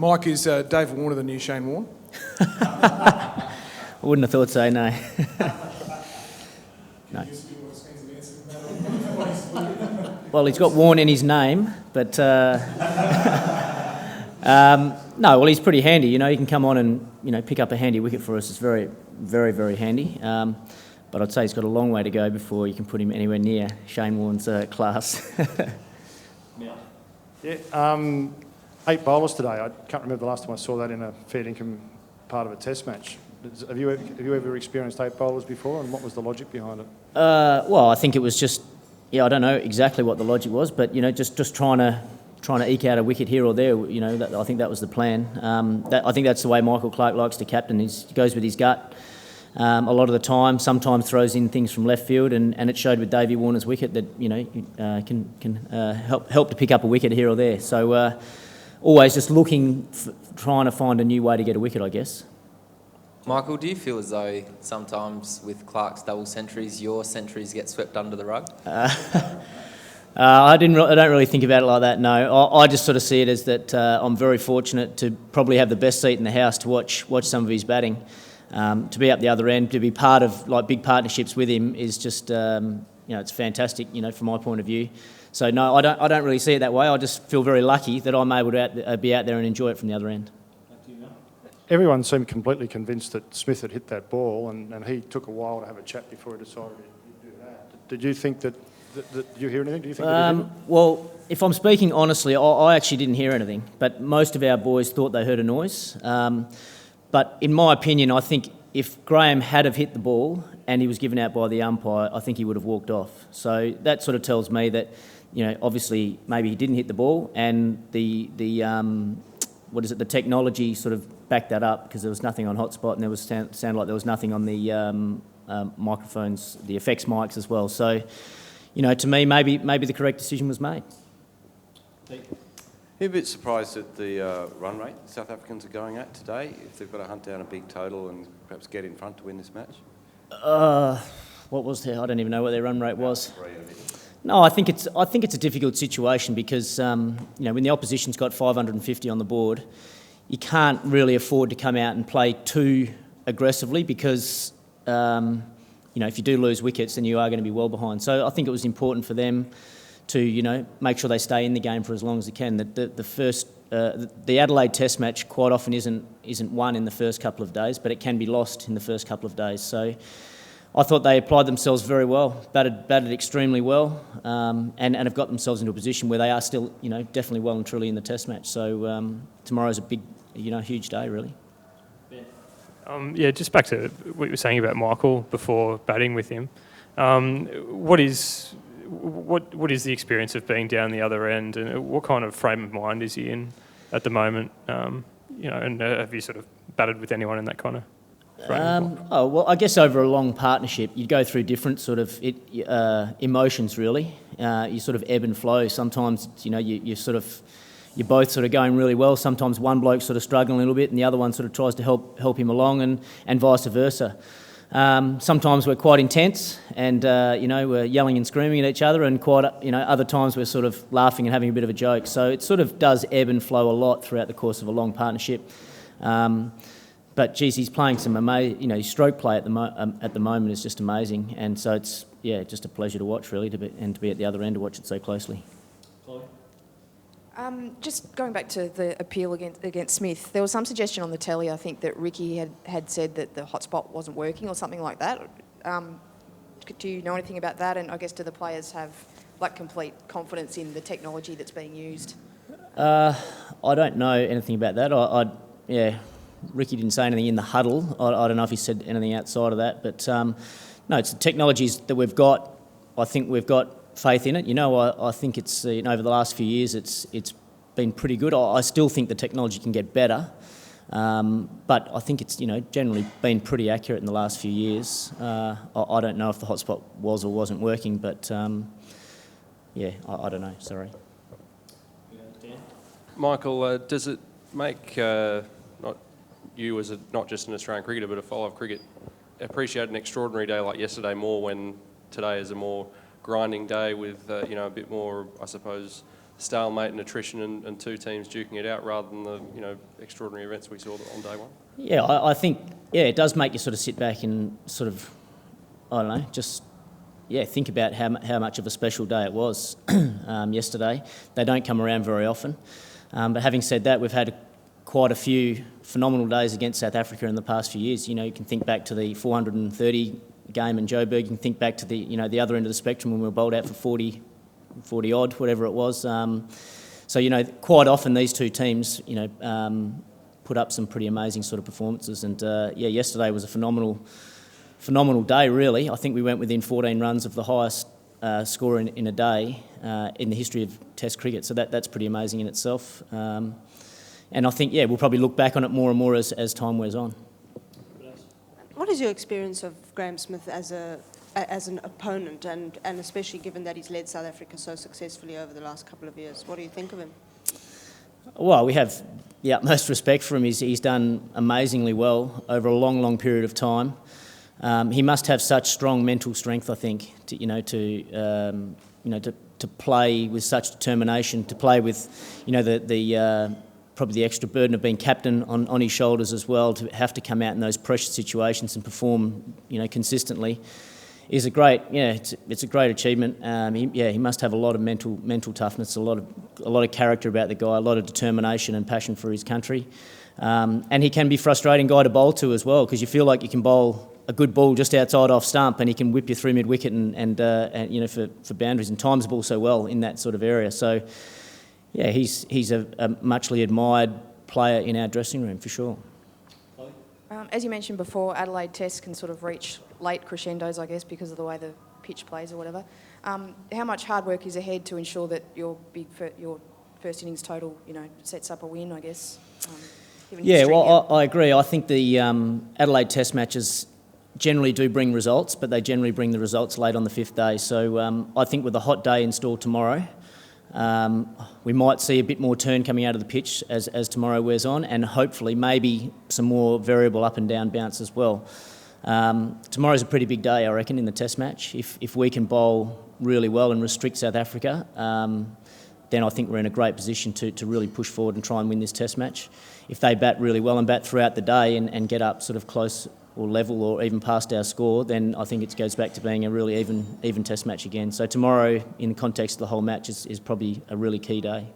Mike, is Dave Warner the new Shane Warne? I wouldn't have thought so, no. No. Well, he's got Warne in his name, but no. Well, he's pretty handy. You know, he can come on and pick up a handy wicket for us. It's very, very, very handy. But I'd say he's got a long way to go before you can put him anywhere near Shane Warne's class. Yeah. 8 bowlers today. I can't remember the last time I saw that in a fair income part of a Test match. Have you ever experienced 8 bowlers before, and what was the logic behind it? Well, I think it was just, I don't know exactly what the logic was, but just trying to eke out a wicket here or there. I think that was the plan. I think that's the way Michael Clarke likes to captain. He goes with his gut a lot of the time. Sometimes throws in things from left field, and it showed with Davey Warner's wicket that can help to pick up a wicket here or there. So always just trying to find a new way to get a wicket, I guess. Michael, do you feel as though sometimes with Clarke's double centuries, your centuries get swept under the rug? I don't really think about it like that, no. I just sort of see it as that I'm very fortunate to probably have the best seat in the house to watch some of his batting. To be up the other end, to be part of big partnerships with him is just, it's fantastic, from my point of view. So no, I don't really see it that way. I just feel very lucky that I'm able to be out there and enjoy it from the other end. Everyone seemed completely convinced that Smith had hit that ball, and he took a while to have a chat before he decided to do that. Did you think that? Did you hear anything? Do you think that he did? Well, if I'm speaking honestly, I actually didn't hear anything, but most of our boys thought they heard a noise. But in my opinion, I think if Graham had have hit the ball and he was given out by the umpire, I think he would have walked off. So that sort of tells me that, obviously maybe he didn't hit the ball, and the technology sort of backed that up, because there was nothing on hotspot, and there was sounded like there was nothing on the microphones, the effects mics as well. So, to me, maybe the correct decision was made. You're a bit surprised at the run rate South Africans are going at today, if they've got to hunt down a big total and perhaps get in front to win this match? What was their? I don't even know what their run rate was. No, I think it's a difficult situation because when the opposition's got 550 on the board, you can't really afford to come out and play too aggressively, because if you do lose wickets, then you are going to be well behind. So I think it was important for them to make sure they stay in the game for as long as they can. The Adelaide Test match quite often isn't won in the first couple of days, but it can be lost in the first couple of days. So I thought they applied themselves very well, batted extremely well, and have got themselves into a position where they are still, definitely well and truly in the Test match. So tomorrow's a big, huge day, really. Just back to what you were saying about Michael before batting with him. What is the experience of being down the other end, and what kind of frame of mind is he in at the moment? And have you sort of batted with anyone in that kind of? Well, I guess over a long partnership, you go through different sort of emotions, really. You sort of ebb and flow. Sometimes, you're both sort of going really well. Sometimes one bloke's sort of struggling a little bit and the other one sort of tries to help him along, and vice versa. Sometimes we're quite intense and, we're yelling and screaming at each other, and other times we're sort of laughing and having a bit of a joke. So it sort of does ebb and flow a lot throughout the course of a long partnership. But geez, he's playing some amazing. His stroke play at the moment is just amazing, and so it's just a pleasure to watch, really, to be at the other end to watch it so closely. Just going back to the appeal against Smith, there was some suggestion on the telly, I think, that Ricky had said that the hotspot wasn't working or something like that. Do you know anything about that? And I guess do the players have complete confidence in the technology that's being used? I don't know anything about that. Ricky didn't say anything in the huddle. I don't know if he said anything outside of that, but no, it's the technologies that we've got. I think we've got faith in it. I think it's over the last few years it's been pretty good. I still think the technology can get better, but I think it's generally been pretty accurate in the last few years. I don't know if the hotspot was or wasn't working, but I don't know. Sorry. Michael, does it make not you as not just an Australian cricketer but a follower of cricket appreciate an extraordinary day like yesterday more when today is a more grinding day with a bit more, I suppose, stalemate and attrition and two teams duking it out rather than the extraordinary events we saw on day one? Yeah, I think it does make you sort of sit back and sort of, I don't know, just think about how much of a special day it was yesterday. They don't come around very often. But having said that, we've had quite a few phenomenal days against South Africa in the past few years. You can think back to the 430 game in Joburg. You can think back to the other end of the spectrum when we were bowled out for 40 odd, whatever it was. So quite often these two teams, put up some pretty amazing sort of performances. And yesterday was a phenomenal day, really. I think we went within 14 runs of the highest score in a day in the history of Test cricket. So that's pretty amazing in itself. And I think, we'll probably look back on it more and more as time wears on. What is your experience of Graham Smith as an opponent, and especially given that he's led South Africa so successfully over the last couple of years? What do you think of him? Well, we have the utmost respect for him. He's done amazingly well over a long period of time. He must have such strong mental strength, I think, to play with such determination, to play with, probably the extra burden of being captain on his shoulders as well, to have to come out in those pressure situations and perform, consistently, is a great, it's a great achievement. He must have a lot of mental toughness, a lot of character about the guy, a lot of determination and passion for his country, and he can be a frustrating guy to bowl to as well, because you feel like you can bowl a good ball just outside off stump and he can whip you through mid wicket and for boundaries, and times the ball so well in that sort of area. So. Yeah, he's a muchly admired player in our dressing room, for sure. As you mentioned before, Adelaide Test can sort of reach late crescendos, I guess, because of the way the pitch plays or whatever. How much hard work is ahead to ensure that your first innings total, sets up a win, I guess? I agree. I think the Adelaide Test matches generally do bring results, but they generally bring the results late on the fifth day. So I think with a hot day in store tomorrow, we might see a bit more turn coming out of the pitch as tomorrow wears on, and hopefully maybe some more variable up and down bounce as well. Tomorrow's a pretty big day, I reckon, in the Test match. If we can bowl really well and restrict South Africa, then I think we're in a great position to really push forward and try and win this Test match. If they bat really well and bat throughout the day and get up sort of close or level or even past our score, then I think it goes back to being a really even Test match again. So tomorrow, in the context of the whole match, is probably a really key day.